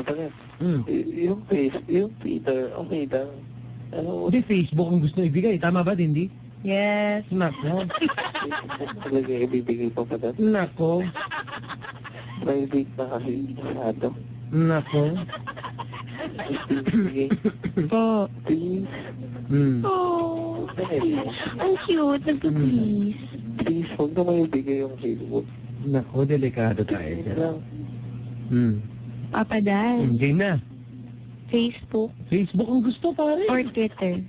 Kapatid, Hmm. yung Twitter, okay lang. Ano, Hindi, Facebook ang gusto ibigay. Tama ba, Dindi? Yes. Nako. Facebook talaga ibibigay pa pala. Nako. Private na kasi masyado. Nako. Ibibigay. Po. Please, Hmm. Oh, please, ang cute. Nagpa-please. please, huwag naman ibigay yung Facebook. Nako, delikado tayo. Please lang. Hmm. Papa Dan. Game na. Facebook Facebook ang gusto, pare. or Twitter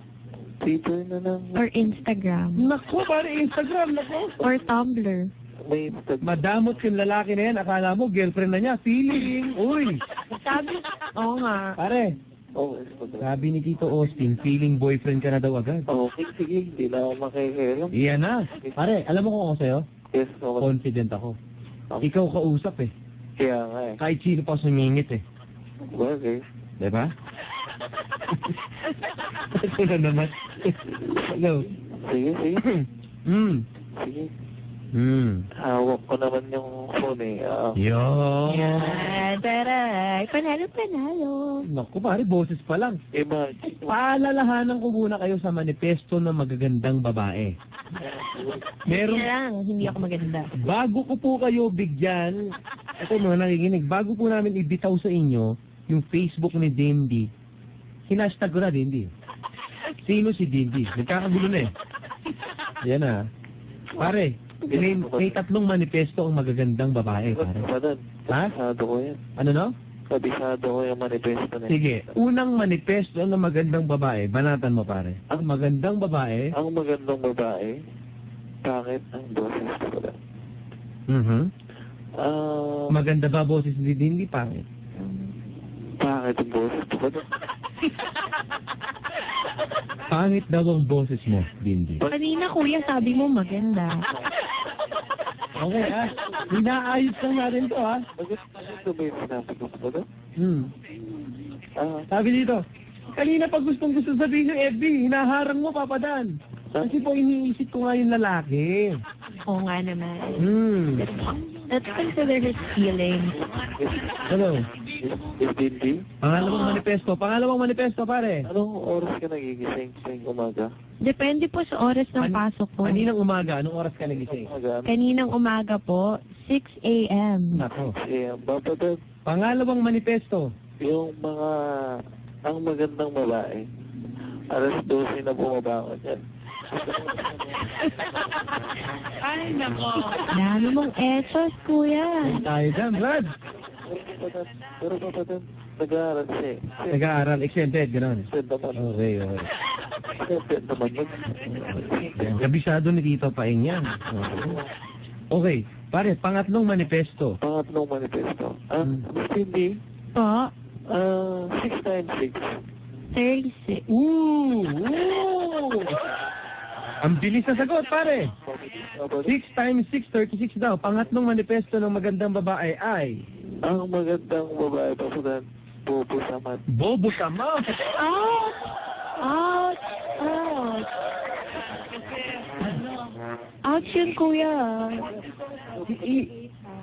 Twitter na lang. or Instagram Nako, pare, Instagram, nako. or Tumblr. May Instagram. Madamot yung lalaki na yan. Akala mo, girlfriend na niya. Feeling. Uy. Sabi, oo nga. Pare, Oh, Instagram. sabi ni Tito Austin, feeling boyfriend ka na daw agad. Okay, sige, hindi na ako makikialam. Iyan na. Pare, alam mo kung ako sa'yo? Yes, okay. Confident ako. Ikaw kausap eh. Kaya nga eh. Kahit sino pa sumingit eh. Bagay. Diba? Ito na naman. Hello. Sige, sige. Hmm. Sige. Hmm. Hawak ko naman yung phone eh. Yo. Yan, taray. Panalo. Naku pare, boses pa lang. Imagine. Paalalahanan ko muna kayo sa manifesto ng magagandang babae. Hindi Meron, lang, hindi ako maganda. bago ko po kayo bigyan, ito mga nakikinig, bago po namin ibitaw sa inyo yung Facebook ni Dindy, hinashtag ko na Dindy. Sino si Dindy? Nagkakagulo na eh. Yan na. Pare, may tatlong manifesto ang magagandang babae, pare. Kapatid, Ha? kabisado ko yan. Ano no? Kabisado ko yung manifesto na yan. Sige, unang manifesto ng magandang babae, banatan mo pare. Ang magandang babae, Ang magandang babae, bakit ang boses ko pala? maganda ba boses ni Dindy, pare? Bakit ang boses ko pala? Pangit daw ang boses mo, Dindy. Kanina kuya, sabi mo maganda. Okay, inaayos lang natin to, Bakit ba yung sinabi ko pala? Sabi dito, kanina pag gustong sabihin ng FB, hinaharang mo, papadan. Kasi po, iniisip ko nga yung lalaki. Oo nga naman. Hmm. Let's consider his feelings. Hello. Is Dindy? Pangalawang manifesto, pare. Anong oras ka nagigising sa umaga? Depende po sa oras ng pasok ko. Kaninang umaga, anong oras ka nagising? Umaga? Kaninang umaga po, 6 a.m. Nako. Kaya, babatid Pangalawang manifesto. yung mga, ang magandang babae. Alas 12 na bumabangon yan. Ay, nako. Dami mong etos, kuya. Tayo dyan, Brad. Pero babatid, nag-aaral siya eh. Nag-aaral, extended, gano'n. Extend naman. Okay, okay. Extend naman yun. Yan, kabisado ni Tito Paing yan. Okay, pare, pangatlong manifesto. Pangatlong manifesto. Mas hindi, Po, 6 times 6. 36. Ooh! Ang bilis na sagot, pare. 6 times 6, 36 daw. Pangatlong manifesto ng magandang babae ay Ang magandang babae pa sa Bobo Samat. Bobo Sama. Ouch! Ouch! Ouch! Ouch yun, kuya.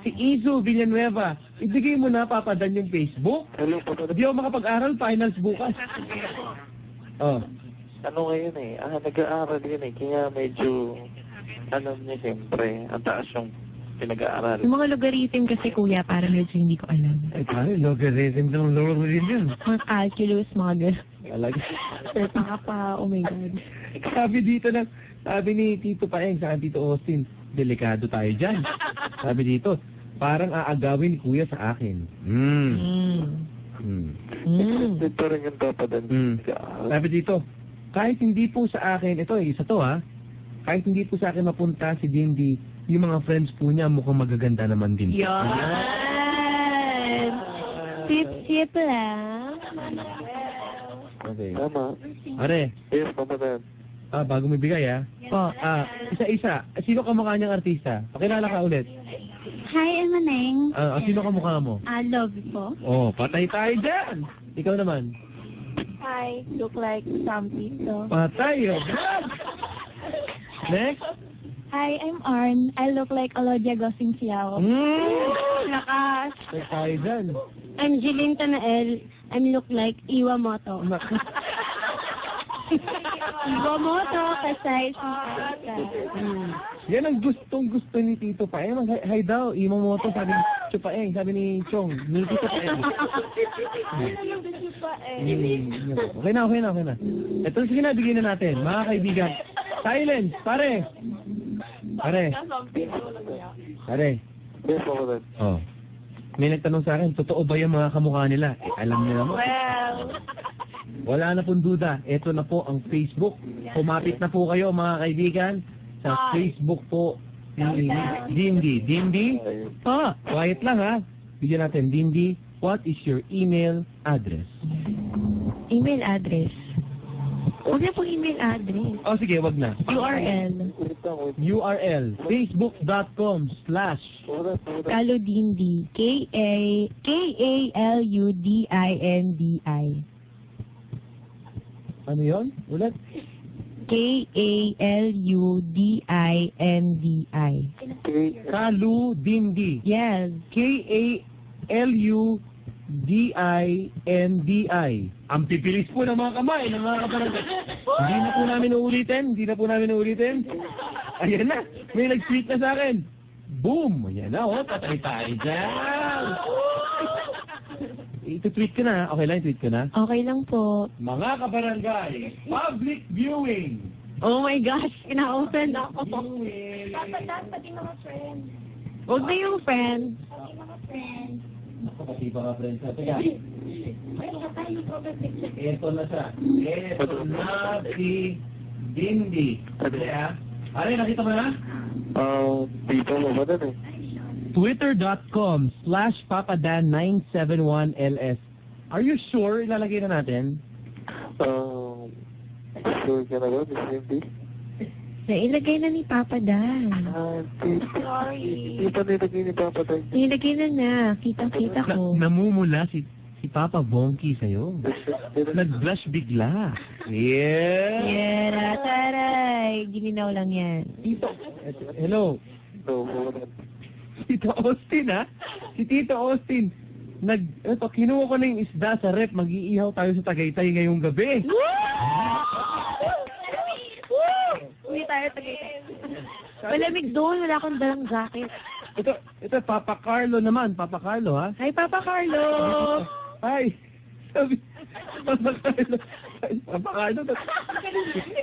Si Izu Villanueva. Ibigay mo na, papadan yung Facebook. Hello, papadad. Hindi ako makapag-aral, finals bukas. Oh. Ano ngayon eh, nag-aaral yun eh, kaya medyo, alam niya siyempre, ang taas yung pinag-aaral. Yung mga logarithm kasi, kuya, parang medyo hindi ko alam. Ay, pare, logarithm ng logarithm yun. Mga calculus, mga gano'n. Talaga. Oh my God. Sabi ni Tito Paeng sa Tito Austin, delikado tayo dyan. Sabi dito, parang aagawin ni Kuya sa akin. Dito rin yung papadad. Sabi dito, kahit hindi po sa akin, ito isa to kahit hindi po sa akin mapunta si Dindy, yung mga friends po niya mukhang magaganda naman din. Yan! Sip-sip lang. Okay. Tama. Are, Yes, papadad. bago mo ibigay Po. Isa-isa. Sino kamukha niyang artista? Pakilala ka ulit. Hi, I'm Maneng. Sino kamukha mo? I love you po. Oh, patay tayo dyan. Ikaw naman. Hi, look like something. So. Patay, Next. Hi, I'm Arn. I look like Alodia Gosing Siao. Lakas. Patay tayo dyan. I'm Jeline Tanael. I look like Iwamoto. Iwamoto, kasay si Tata. Yan ang gustong-gusto ni Tito Paeng. Hi daw, Imamoto, sabi ni Tito Paeng, sabi ni Chong, ni Tito Paeng. Okay na. Ito, sige na, bigyan na natin. Mga kaibigan, silence, pare. Yes, ako din. Oh. May nagtanong sa akin, totoo ba yung mga kamukha nila? Alam nila mo. Wala na pong duda. Ito na po ang Facebook. Kumapit na po kayo mga kaibigan sa Facebook po ni Dindy. Dindy? Po. Quiet lang ha. Bigyan natin. Dindy, what is your email address? Email address. Huwag na pong email address. Oh sige, wag na. URL. URL, facebook.com/ Kaludindi. Kaludindi. Ano yon? Ulit? Kaludindi. Kalu Dindi. Yes. Kaludindi. Ang pipilis po ng mga kamay ng mga kabarangay. Hindi na po namin uulitin. Ayan na. May nag-tweet na sa akin. Boom! Ayan na, patay tayo dyan. Ito-tweet ko na. Okay lang, tweet ko na. Okay lang po. Mga kabarangay, public viewing. Oh my gosh, ina-open ako. Viewing. Pati mga friends. Huwag na yung friend. Pati mga friends. Ako, pati ba ka, friends? Teka. Ito na siya. Ito na si Dindy. Kaya, nakita mo na? Dito mo ba din eh? Twitter.com/papadan971ls. Are you sure ilalagay na natin? Sure ka na ba, Miss Cindy? Nailagay na ni Papa Dan. Sorry. Di pa nilagay ni Papa tayo. Nilagay na. Kitang-kita ko. Namumula si Papa Bonky sa'yo. Nag-blush bigla. Yeah! Yeah, taray. Gininaw lang yan. Hello. Tito Austin, ha? Si Tito Austin. Kinuha ko na yung isda sa rep. Mag-iihaw tayo sa Tagaytay ngayong gabi. Hindi tayo tagay. Malamig doon. Wala akong dalang jacket. Ito, Papa Carlo naman. Papa Carlo, ha? Hi, Papa Carlo. Hi!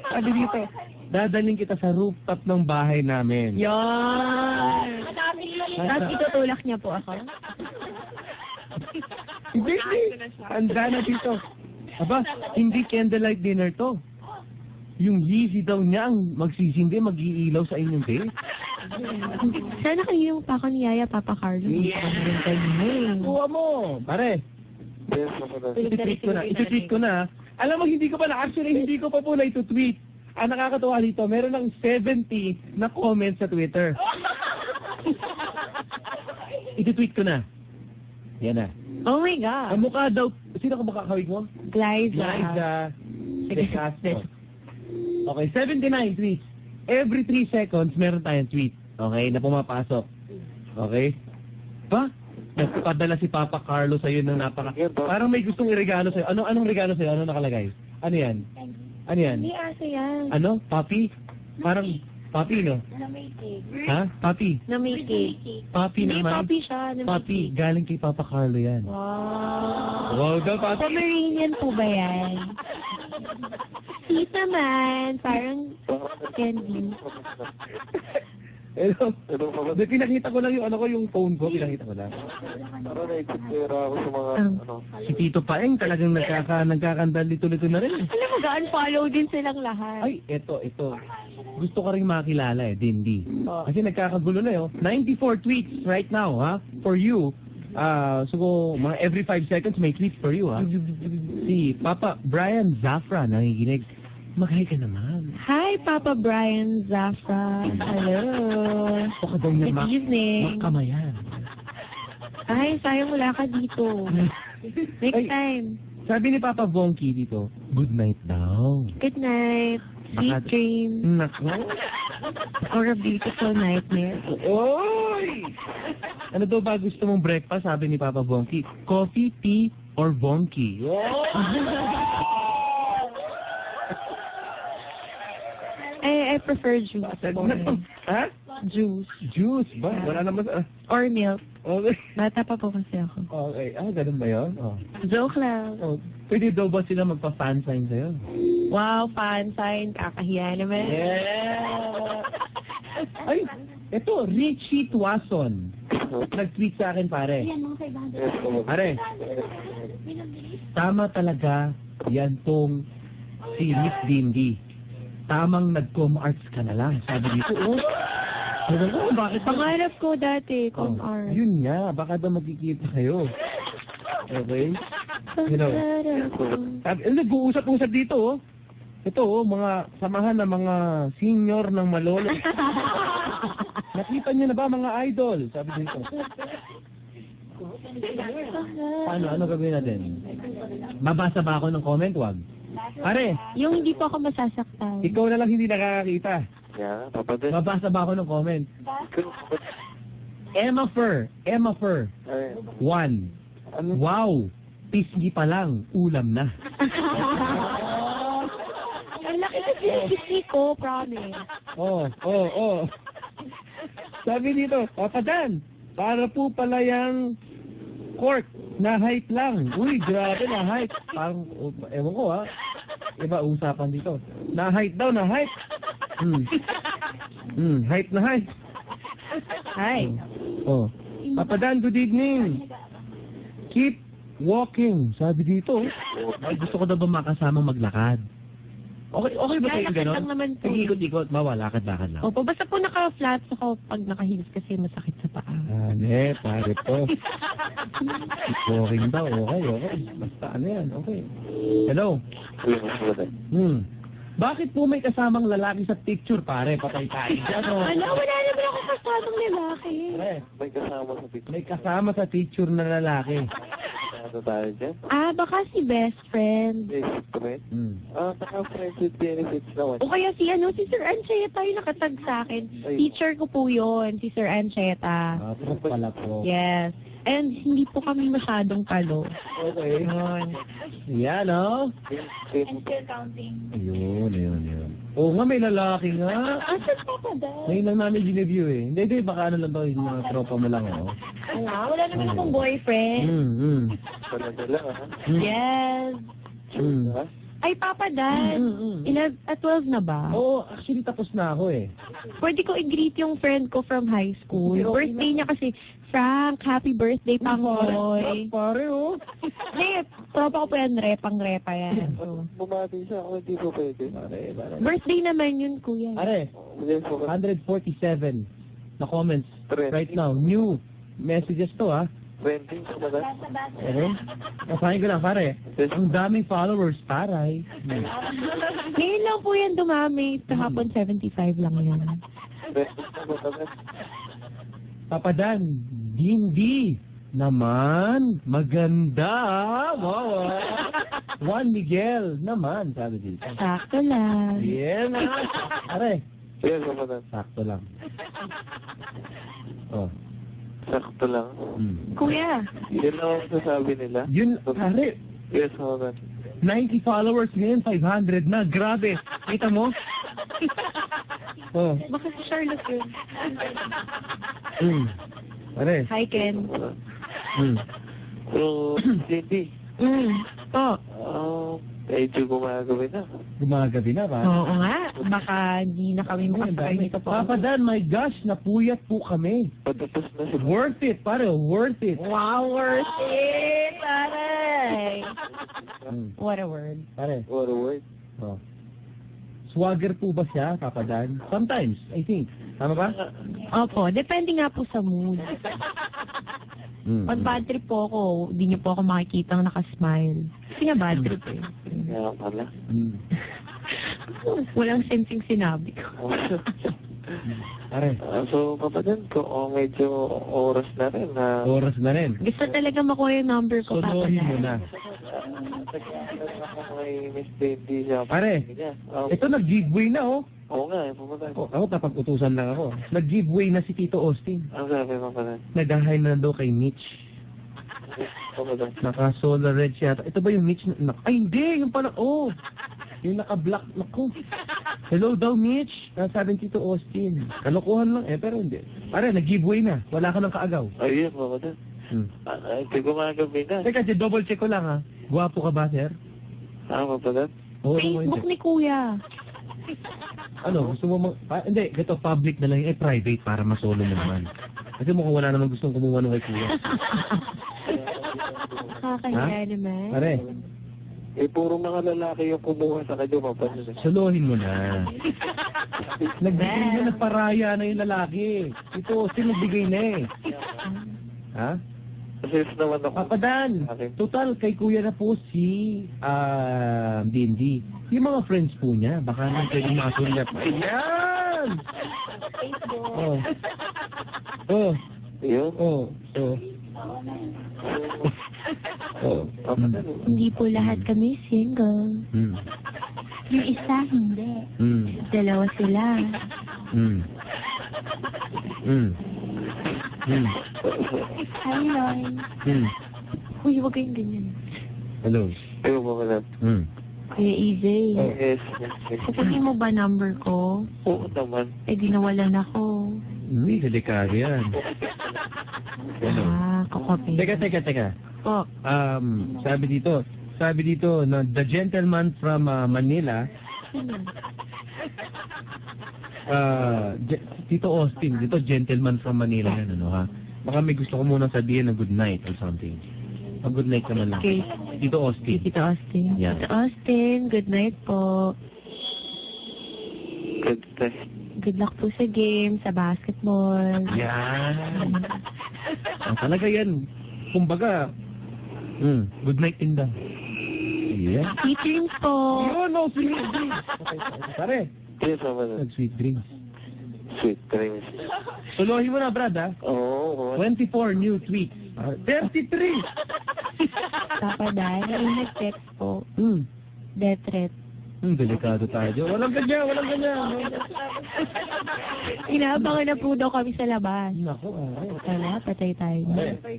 Sabi dito, dadaling kita sa rooftop ng bahay namin. Yan. Tapos itutulak niya po ako. Hindi. Handa na dito. Aba, hindi candlelight dinner to. Yung Yeezy daw niya ang magsisindi, mag-iilaw sa inyong date. Sana kayo yung pa ako ni Yaya, Papa Carlo. Yeah. Kuha mo, pare. Yes, ako din. Ito-tweet ko na. Alam mo, hindi ko pa po na ito-tweet. Ang nakakatuwa dito, meron ng 70 na comments sa Twitter. Ito-tweet ko na. Yan na. Oh my God. Ang mukha daw, sino ka makakawig mo? Glyza. De Castro. Okay, 79 tweets. Every 3 seconds, meron tayong tweet. Okay, na pumapasok. Okay? Ba? Nagpadala si Papa Carlo sa'yo ng Parang may gustong iregalo sa'yo. Anong regalo sa'yo? Ano nakalagay? Ano yan? Ano yan? Hindi aso yan. Ano? Papi? Parang papi, no? Na may cake. Ha? Papi? Na may cake. Papi Hindi, naman? papi siya. Na may Papi, cake. galing kay Papa Carlo yan. Wow. Wow daw, Papi. Pomeranian po ba yan? Sweet naman. Parang candy. Hello? Hello, Papa. Hindi, pinakita ko lang yung yung phone ko. Pinakita ko lang. Para na-explore ako sa mga, Si Tito Paeng talagang nagkakandal lito-lito na rin. Alam mo, ga-unfollow din silang lahat. Ay, ito. Gusto ko rin makilala Dindy. Kasi nagkakagulo na 94 tweets right now, ha? For you. So, mga every 5 seconds may tweet for you, ha? Si Papa Brian Zafra nangiginig. Mag-hi ka naman. Hi, Papa Brian Zafra. Hello. Baka daw niya Good evening. makamayan. Ay, sayang wala ka dito. Next Ay. time. Sabi ni Papa Bonky dito, good night daw. Good night. Sweet Baka- dreams. Nako. Or a beautiful nightmare. Oy! Ano daw ba gusto mong breakfast? Sabi ni Papa Bonky. Coffee, tea, or bonky? I prefer juice. Ha? Juice. Juice ba? Wala naman sa... Or milk. Okay. Bata pa po kasi ako. Okay. Ganun ba yun? Oh. Joke lang. Oh. Pwede daw ba sila magpa-fan sign sa'yo? Wow, fan sign. Kakahiya naman. Yeah! Ay, eto, Richie Tuason. Nag-tweet sa akin, pare. Yan, mga 500. Yes, po. Pare, tama talaga yan tong si Miss Dindy. Tamang nag-com arts ka na lang. Sabi dito, sabi ko, bakit? Pangarap ko dati, Oh, com-art. yun nga, baka daw magkikita kayo. Okay? You know, nag-uusap-usap dito, oh. Ito, mga samahan ng mga senior ng Malolo. Nakita niyo na ba mga idol? Sabi dito. Ano gagawin natin? Babasa ba ako ng comment? Wag. Pare, Yung hindi po ako masasaktan. ikaw na lang hindi nakakakita. Yeah, papadin. Babasa ba ako ng comment? Emma Fur. 1. Wow! Pisngi pa lang, ulam na. Ang laki na pinipisi ko, promise. Oh. Sabi dito, Papadan, para po pala yung court na hype lang. Uy, grabe na hype. Parang, ewan ko ha. Iba usapan dito. Na hype daw, na hype. Hype na hype. Hi. Oh. Papadan, good evening. Keep walking. Sabi dito. Ay, gusto ko daw ba makasamang maglakad? Okay ba kayo Lalakad gano'n? lang naman po. Ikot-ikot, lakad-lakad lang. Opo, basta po naka-flats ako pag naka-heels kasi masakit sa paa. Pare po. Walking daw, okay. Basta ano yan, okay. Hello? Bakit po may kasamang lalaki sa picture, pare? Patay tayo dyan, oh. Wala naman ako kasamang lalaki. Pare, May kasama sa picture. may kasama sa picture na lalaki. Ano tayo dyan? Baka si best friend. Best friend? Naka-friends with benefits naman. O kaya si Sir Ancheta yung nakatag sa akin. Teacher ko po yun, si Sir Ancheta. Tapos pala po. Yes. And hindi po kami masyadong kalo. Okay. Yun. Yan, oh. And still counting. Ayun. Oo nga, may lalaki nga. Asan pa pa daw? Ngayon lang namin gineview eh. Hindi, baka ano lang daw yung mga tropa mo lang, oh. Wala naman akong boyfriend. Paladala, ha? Yes. Ha? Ay, Papa Dan. 12 na ba? Oo, actually tapos na ako eh. Pwede ko i-greet yung friend ko from high school. Okay, Birthday niya kasi, Frank, happy birthday, Pangoy. Pare, oh. Hindi, tropa ko po yan, repang-repa yan. So, Bumati siya ako, hindi ko pwede. Pare. birthday naman yun, kuya. Pare, Yes, po. 147 na comments Trending. right now. New messages to, ha. Trending ka ba? Basta-basta. Okay? Kasahin ko lang, pare. Ang daming followers, paray. Ngayon lang po yan dumami. Kahapon 75 lang yun. Trending ka ba? Papadan, hindi naman maganda. Wow. Juan Miguel naman, sabi dito. Sakto lang. Yeah, na. Pare, Yes, papadin. sakto lang. Oh. Sakto lang. Kuya, Yan lang ang sasabi nila. Yun, pare, Yes, papadin. 90 followers ngayon, 500 na. Grabe. Kita mo? Oh. baka si Charlotte yun. Pare. Hi, Ken. So, Cindy, Po. medyo gumagawin na. Gumagabi na ba? Oo nga. Baka hindi na kami makasakay nito po. Papadan, my gosh, napuyat po kami. Patapos na siya. Worth it, pare, worth it. Wow, worth it! Taray! What a word. Pare, What a word. oh. Swagger po ba siya, Papadan? Sometimes, I think. Tama ba? Opo, depende nga po sa mood. Pag bad trip po ako, hindi niyo po ako makikita nakasmile. Kasi nga bad trip eh. Kaya pala. Mm. Walang sensing sinabi ko. Pare, So, kapatid ko, medyo oras na rin na... oras na rin. Gusto talaga makuha yung number ko, Papa Sonohin mo Dan. na. Nag-aaral ako kay Miss Bendy siya. Pare, ito nag-giveaway na, oh. Oo nga, kapatid. Ako, tapag-utusan lang ako. Nag-giveaway na si Tito Austin. Ang sabi mo pala, Nag-hi na daw kay Mitch. kapatid. Naka-solar red siya. Ito ba yung Mitch? Ay, hindi! Yung pala, oh! Yung naka-black. Naku. Hello daw, Mitch. Sabi ni Tito Austin. Kalokohan lang. Pero hindi. Pare, nag-giveaway na. Wala ka ng kaagaw. Ayun, kapatid. Ito gumagabi na. Teka, double check ko lang, ha. Gwapo ka ba, sir? Kapatid. Oo, Facebook ni Kuya. Ano, gusto mo hindi, ito public na lang, private para masolo mo naman. Kasi mukhang wala naman gustong kumuha ng kay Kuya. Nakakahiya naman. Pare, Puro mga lalaki yung kumuha sa kanya, kapatid. solohin mo na. Nagbigay na, nagparaya na yung lalaki. Ito, Austin, nagbigay na eh. Ha? Kasi naman ako. Papadan, total kay Kuya na po si D&D. Yung mga friends po niya, baka nang pwede makasulap. Ayan! Oh. Oh. Yun. Oh. Oh. Oh. Kapatid. Hindi po lahat kami single. Mm. Yung isa, hindi. Mm. Dalawa sila. Mm. Mm. Mm. Hi, Loy. Mm. Uy, huwag kayong ganyan. Hello. Ayun, kapatid. Mm. Kuya EJ. Yes, yes. Sasabihin mo ba number ko? Oo naman. Eh, di nawalan ako. Hindi, delikado yan. Hello. Kakopi. Teka. Po. Sabi dito na the gentleman from Manila, Tito Austin, dito gentleman from Manila yan, ano ha? Baka may gusto ko muna sabihin na good night or something. Good night naman lang. Okay. Tito Austin. Tito Austin. Yeah. Tito Austin, good night po. Good test. Good luck po sa game, sa basketball. Yan. Talaga yan. Kumbaga, good night din daw. Yeah. Sweet dreams po. Yun, no, sweet drinks. Okay, pare. Yes, kapatid. Nag-sweet drinks. Sweet dreams. Solohin mo na, brad, ha? Oo, 24 new tweets. 33! Papa Dan, yung nag-text po. Death threat. Delikado tayo. Walang ganyan. Inaabangan na po daw kami sa labas. Nako, ay. Tala, patay tayo. Patay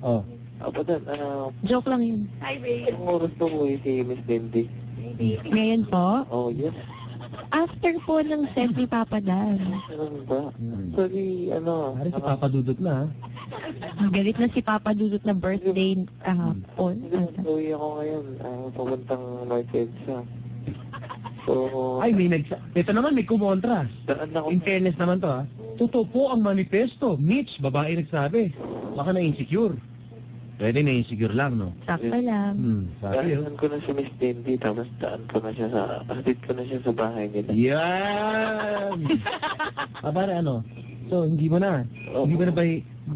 Oh. kapatid, Joke lang yun. ang oras po mo si Miss Bendy. Ngayon po, Oh, yes. after po ng set ni Papa Dan, Ano ba? Sorry, Pare, si Papa Dudut na, ha? galit na si Papa Dudut na birthday kahapon. Uwi ako ngayon, papuntang North Edsa. So, Ay, ito naman, may kumontra. daan ako. In fairness naman to, ha? Totoo po ang manifesto. Mitch, babae nagsabi. Baka na-insecure. Pwede na-insecure lang, no? Sakto lang. Sabi, oh. Daan ko na si Miss Bendy, tapos daan ko na siya atid ko na siya sa bahay nila. Yan! Pare, ano? So, hindi mo na. Hindi mo na ba,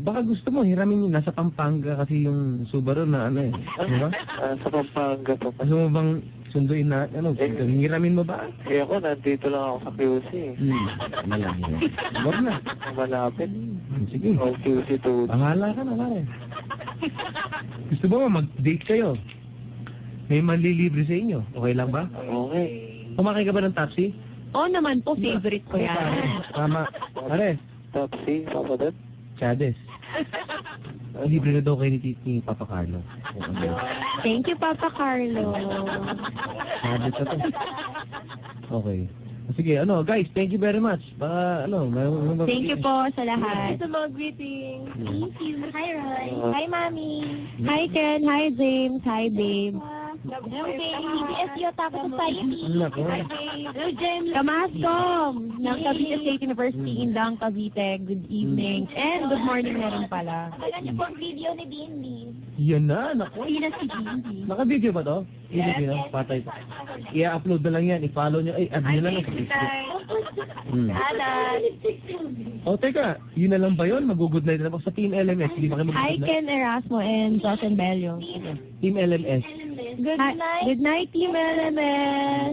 baka gusto mo, hiramin yun. Nasa Pampanga kasi yung Subaru na ano eh. Di ba? Sa Pampanga pa pa. Gusto mo bang sunduin na, ano, hiramin mo ba? Eh ako, nandito lang ako sa QC. Malaki. Huwag na. Malapit. Sige. O QC to. Bahala ka na, pare. Gusto mo mag-date kayo? May manlilibre sa inyo. Okay lang ba? Okay. Kumakay ka ba ng taxi? Oo naman po, favorite ko yan. Tama. Pare, Taxi, kapatid. Chades. Libre na daw kayo ni Papa Carlo. Thank you, Papa Carlo. Chades na to. Okay. Sige, ano, guys, thank you very much. Baka, ano, Thank you po sa lahat. Sa mga greetings. Thank you. Hi, Roy. Hi, Mami. Hi, Ken. Hi, James. Hi, babe. Hello, babe. EBS Yota Society. Nako. Hi, babe. Hello, James. Kamaskom ng Cavite State University in Dang, Cavite. Good evening. And good morning na rin pala. Kailan niyo po ang video ni Bindi? Yan na, naku. Hindi na si Jindy. Naka-video ba to? Hindi na, patay pa. I-upload na lang yan, i-follow nyo. Ay, add nyo na lang sa Facebook. Alan. O, teka, yun na lang ba yun? Mag-good night na ako sa Team LMS. Hindi ba kayo Hi, mag-good night? Ken Erasmo and Jocelyn Bello. Team LMS. Good night. Good night, Team LMS.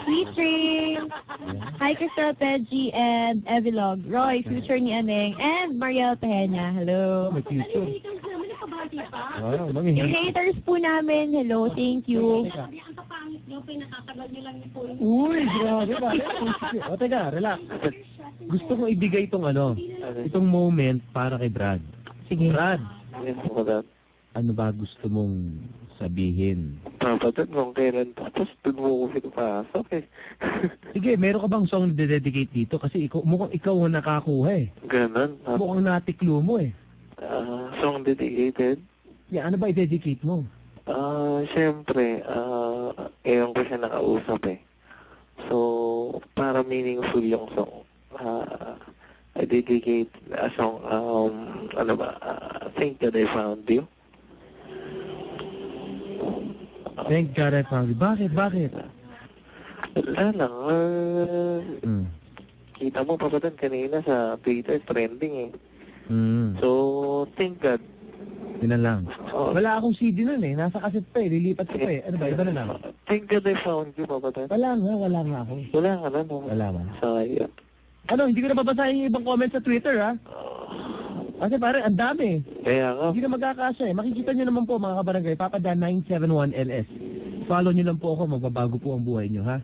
Sweet dreams. Hi, Crystal Peggy and Evilog. Roy, future ni Aneng. And Mariel Peña. Hello. May future. Wow, Yung mami. haters po namin, hello, thank you. Sabi, ang kapangit niyo, pinakatagal niyo lang niyo po yung... Uy, grabe ba? O, teka, relax. Gusto kong ibigay itong itong moment para kay Brad. Sige. Brad, Yes, madam. ano ba gusto mong sabihin? Papatid kung kailan tapos doon mo ko pinapasok eh. Sige, meron ka bang song dedicate dito? Kasi mukhang ikaw ang nakakuha eh. Ganon. Mukhang natiklo mo eh. Song dedicated. Yeah, ano ba i-dedicate mo? Siyempre, ewan ko siya nakausap eh. So, para meaningful yung song. I dedicate a song, Think That I Found You. Thank God I found you. Bakit? Wala lang, kita mo pa ba doon kanina sa Twitter, trending eh. So, thank God. Yun na lang. Oh, Wala akong CD nun eh. Nasa kaset pa eh. Lilipat ko pa eh. Ano ba? Iba na lang. thank God I found you pa ba doon? Wala nga ako. Wala ka na, no? Wala man. Sayang. Ano, hindi ko na babasahin yung ibang comments sa Twitter ha? Kasi pare, ang dami. Kaya nga, Hindi na magkakasya eh. Makikita nyo naman po mga kabarangay, Papada 971LS. Follow nyo lang po ako, magbabago po ang buhay nyo ha?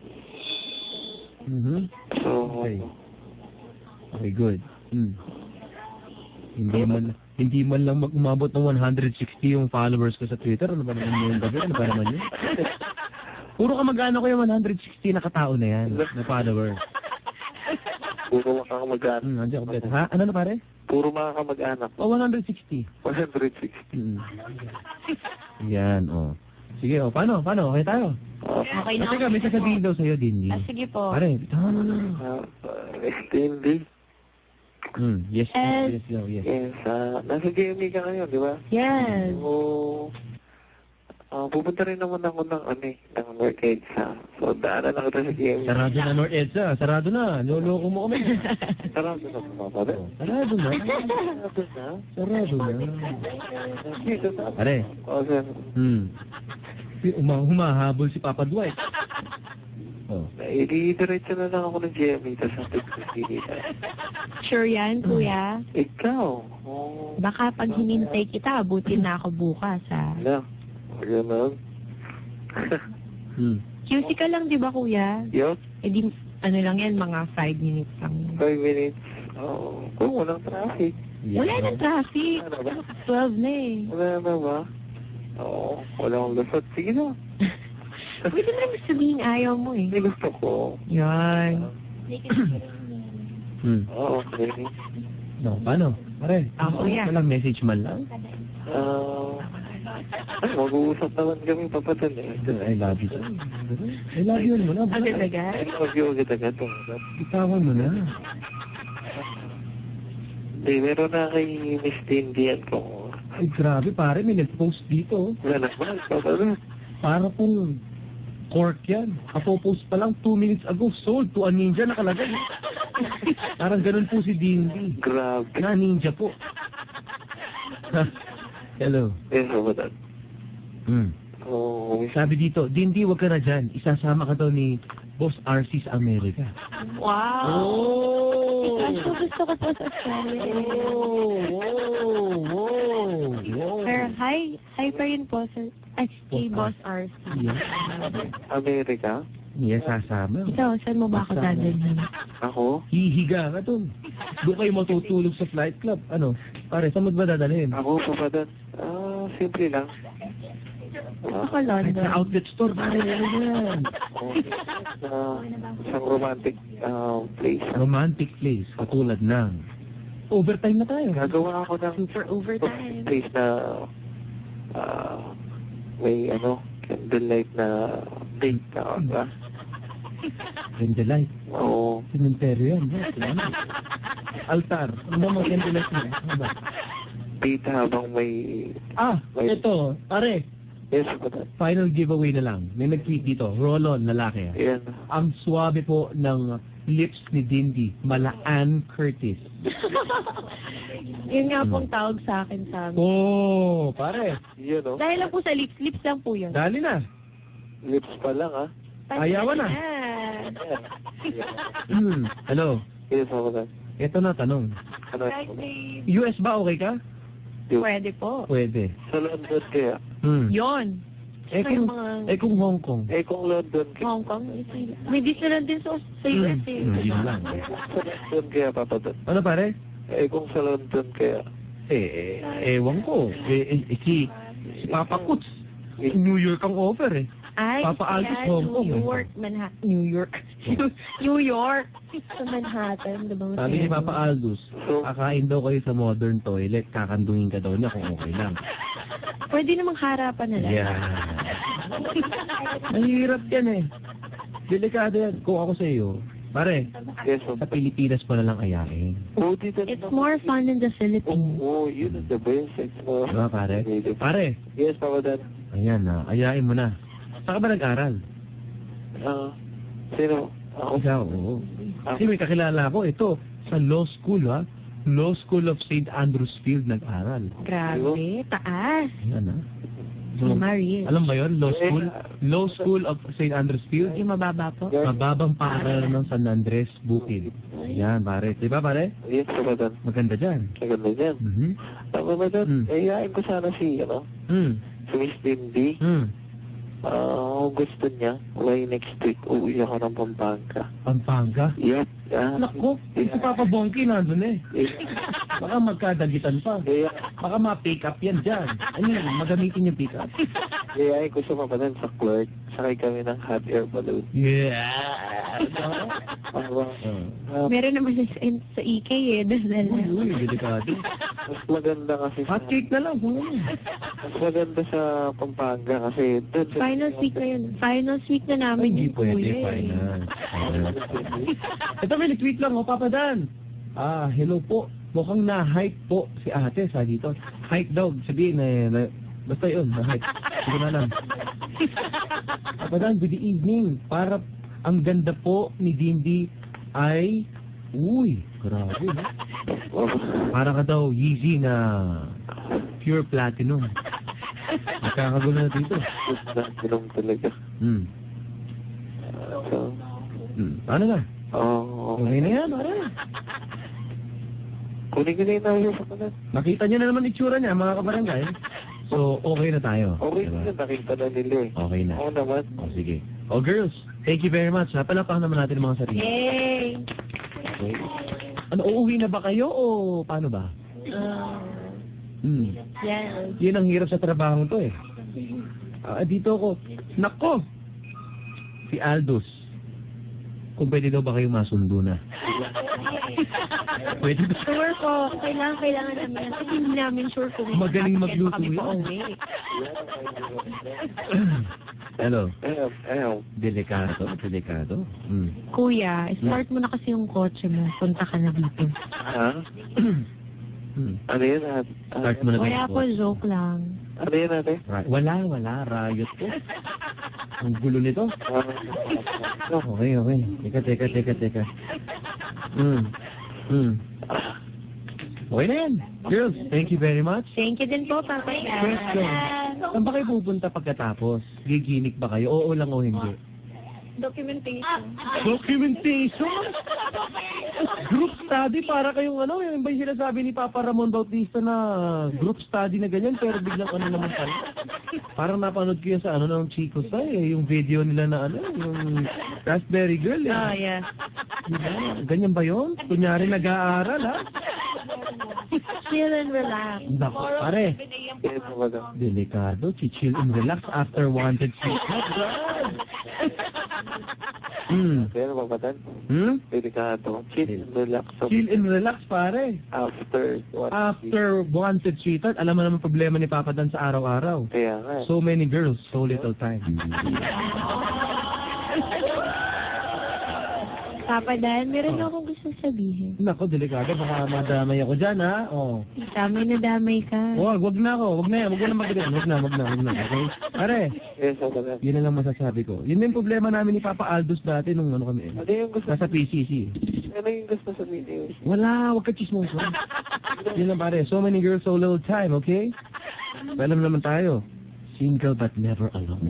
so, Okay. Okay, good. Hindi man lang umabot ng 160 yung followers ko sa Twitter. Ano ba naman yung gabi? Ano ba naman yun? Puro kamag-ano ko yung 160 na katao na yan, na followers. puro makakamag-anak. Nandiyan ko bet. Ha? Ano na pare? Puro makakamag-anak. O, 160. 160. Yan, o. Sige, o. Paano? Okay tayo? Okay na. Teka, may sasabihin daw sa'yo, Dindy. Sige po. Pare, tama na. Hindi. Yes, yes, yes, yes. Yes, nasa GME ka ngayon, di ba? Yes. So, pupunta rin naman ako ng North Edsa. So, daanan ako sa GME. Sarado na North Edsa. Sarado na. Niloloko mo kami. Sarado na ba, pare? Sarado na. Sarado na? Sarado na. Dito na. Pare. O, sir. Humahabol si Papa Dwight. Oh. Diretso na lang ako ng GME, tapos natin ko sinita. Sure yan, kuya. Ikaw? Baka pag hinintay kita, abutin na ako bukas, ha? Wala. Ganun. QC ka lang, di ba, kuya? Yup. Eh di, ano lang yan, mga 5 minutes lang. 5 minutes. Oo. Kung walang traffic. Wala na traffic. Wala ba? 12 na eh. Wala na ba? Oo. Wala akong lusot. Sige na. Pwede mo naman sabihin ayaw mo eh. Hindi gusto ko. Yan. Oo, okay. No, paano? Pare, Kuya. walang message man lang. Mag-uusap naman kami papatan eh. I love you. I love you mo na. Ang talaga? I love you agad-agad. Bitawan mo na. Hindi, meron na kay Miss Tindian ko. Ay, grabe pare, may nag-post dito. Wala naman. Papatan. Para pong cork yan. Kapopost pa lang 2 minutes ago. Sold to a ninja nakalagay. Parang ganun po si Dindy. Grabe. Na ninja po. Hello. Yes, papatan. Oo. Sabi dito, Dindy, wag ka na dyan. Isasama ka daw ni Boss RC sa Amerika. Wow! Oh! Gusto ko to sa story. Wow! Pero hi pa rin po, sir. Ay, kay Boss RC. Yes, Amerika? yes, sasama. Ikaw, saan mo ba ako dadalhin? Ako? Hihiga ka dun. Doon kayo matutulog sa flight club. Ano? Pare, saan mo ba dadalhin? Ako, papatan. Simple lang. Ako, London. Sa outlet store, pare. Ano yan? Isang romantic place. Romantic place, katulad ng overtime na tayo. Gagawa ako ng Super overtime. place na may candlelight na date na ba? Candlelight. Oo. Cementerio yan. Yes, yan. Altar. Ano ba mga candlelight mo? Ano ba? update habang may... Ito, pare. Yes, Kapadan. Final giveaway na lang. May nag-tweet dito. Rolon, lalaki. Ayan. Ang swabe po ng lips ni Dindy. Malaan Curtis. Yun nga pong tawag sa akin sa amin. Oh, pare. Yun, no? Dahil lang po sa lips. Lips lang po yun. Dali na. Lips pa lang, ha? Ayawan na. Ayan. Hello. Yes, Kapadan. Ito na tanong. Ano? Guys, may- US ba okay ka? Pwede po. Pwede. Sa London kaya? Yun. Eh May kung, mga kung Hong Kong. Kung London kaya? Hong Kong. May Disneyland din sa US eh. Yun lang. Sa London kaya, Papadan? Ano pare? Kung sa London kaya? Ewan ko. Si Papa Kuts. New York ang offer eh. Ay, Papa Alvis, kaya Hong Kong, New eh. York, Manhattan. New York. New York. Sa Manhattan, diba? Sabi ni Papa Aldous, kakain daw kayo sa modern toilet, kakandungin ka daw niya kung okay lang. Pwede namang harapan na lang. Yeah. Mahirap yan eh. Delikado yan. Kung ako sa iyo, pare, Yes, sa Pilipinas pa na lang ayain. It's more fun in the Philippines. Yun ang the best. It's more... Diba pare? Pare, Yes, Papadan. ayan na, ayain mo na. Saan ka ba nag-aral? Sino? Ako? Ikaw, oo. Kasi may kakilala ko, ito, sa law school ha. Law School of St. Andrews Field nag-aral. Grabe, taas. Ayan ha. Si Marie. Alam ba yun? Law School? Law School of St. Andrews Field? Yung mababa po. Mababang paaralan ng San Andres, Bukid. Ayan, pare. Diba, pare? Yes, Papadan. Maganda dyan. Maganda dyan. Papadan, ayayin ko sana si Miss Dindy. Gusto niya, next week, uuwi ako ng Pampanga. Pampanga? Yup. Naku, si Papa Bongki nandun eh. Baka magkadagitan pa. Baka ma-pick up yan dyan. Ano yun, magamitin yung pick up. Ayayin ko siya Papadan sa Clark. Sakay kami ng hot air balloon. Yeah! Meron naman sa EK eh. Uy, delikado. Mas maganda kasi Hot cake na lang. Kung ano. Mas maganda sa Pampanga kasi doon sa... Final week na yun. Final week na namin Hindi yung pwede, kuya eh. final. Ito may tweet lang, Papa Dan. Hello po. Mukhang na-hype po si ate sa dito. Hype daw. Sabihin na basta yun, na-hype. Hindi ko na alam. Papa Dan, good evening. Para ang ganda po ni Dindy ay... Uy, grabe, no? Para ka daw Yeezy na pure platinum. Nakakagulo na dito. Platinum talaga. So, Paano na? Okay na yan, pare. kunin ko na yung number sa kanan. Nakita niyo na naman itsura niya, mga kabarangay. So, okay na tayo. Okay Diba? na, nakita na nila eh. Okay na. Oo naman. Sige. Girls, thank you very much. Napalapakan naman natin ang mga sarili. Yay! Okay. Ano, uuwi na ba kayo o paano ba? Yes. Yan ang hirap sa trabaho to eh. Dito ako. Nako! Si Aldous. Kung pwede daw ba kayo masundo na? Pwede ba? Sure po. Kailangan namin. Kasi hindi namin sure kung Magaling magluto kami yun. pa uwi. Hello. Ayaw. Delikado. Kuya, start mo na kasi yung kotse mo. Punta ka na dito. Ha? Ano yun? Start mo na Kaya tayo. po, joke lang. Ano yun ate? Wala. Riot po. Ang gulo nito. Okay. Teka. Okay na yan. Girls, thank you very much. Thank you din po, Papa. Question. Saan ba kayo pupunta pagkatapos? Giginik ba kayo? Oo lang o hindi? Documentation. Documentation? Group study para kayong ano, yung ba yung sinasabi ni Papa Ramon Bautista na group study na ganyan pero biglang ano naman pala. Parang napanood ko yun sa ano ng Chico Say, yung video nila na ano, yung Raspberry Girl. Oh, yeah. Diba? Ganyan ba yun? Kunyari nag-aaral ha? Chill and relax. Naku, pare. Yes, Papadan. Delikado, chill and relax after wanted treatment. Pero Papadan, delikado. Chill, relax. Chill and relax, pare. After what? After wanted sweetheart, alam mo naman problema ni Papa Dan sa araw-araw. Kaya nga. So many girls, so little time. Papa Dan, meron akong gusto sabihin. Nako, delikado. Baka madamay ako dyan, ha? Oh. Damay na damay ka. Wag na ako. Wag na yan. Wag mo na magaling. Wag na. Okay? Pare, Yes, Papa. yun na lang masasabi ko. Yun yung problema namin ni Papa Aldous dati nung ano kami. Ano yung gusto? Nasa PCC. Ano yung gusto sa video? Wala, wag ka chismoso. Yun lang pare. So many girls, so little time, okay? Alam naman tayo. Single but never alone.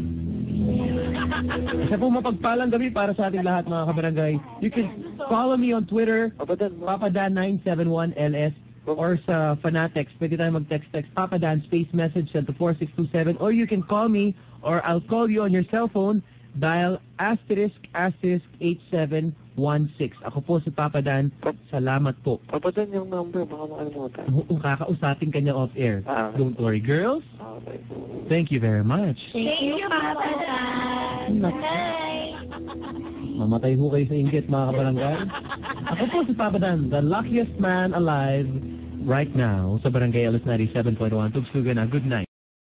Isa po mapagpalang gabi para sa ating lahat mga kabarangay. You can follow me on Twitter, Papadan971LS, or sa Fanatex. Pwede tayo mag-text Papadan space message send to 4627, or you can call me or I'll call you on your cell phone. Dial **8716. Ako po si Papadan. Salamat po. Papa Dan yung number, baka makalimutan. Kung kakausapin kanya off-air. Don't worry, girls. Okay. Thank you very much. Thank you, Papa Dan. Bye. Mamatay ho kayo sa inggit, mga kabarangay. Ako po si Papadan, the luckiest man alive right now sa Barangay Alas 97.1. Tugsugan na. Good night.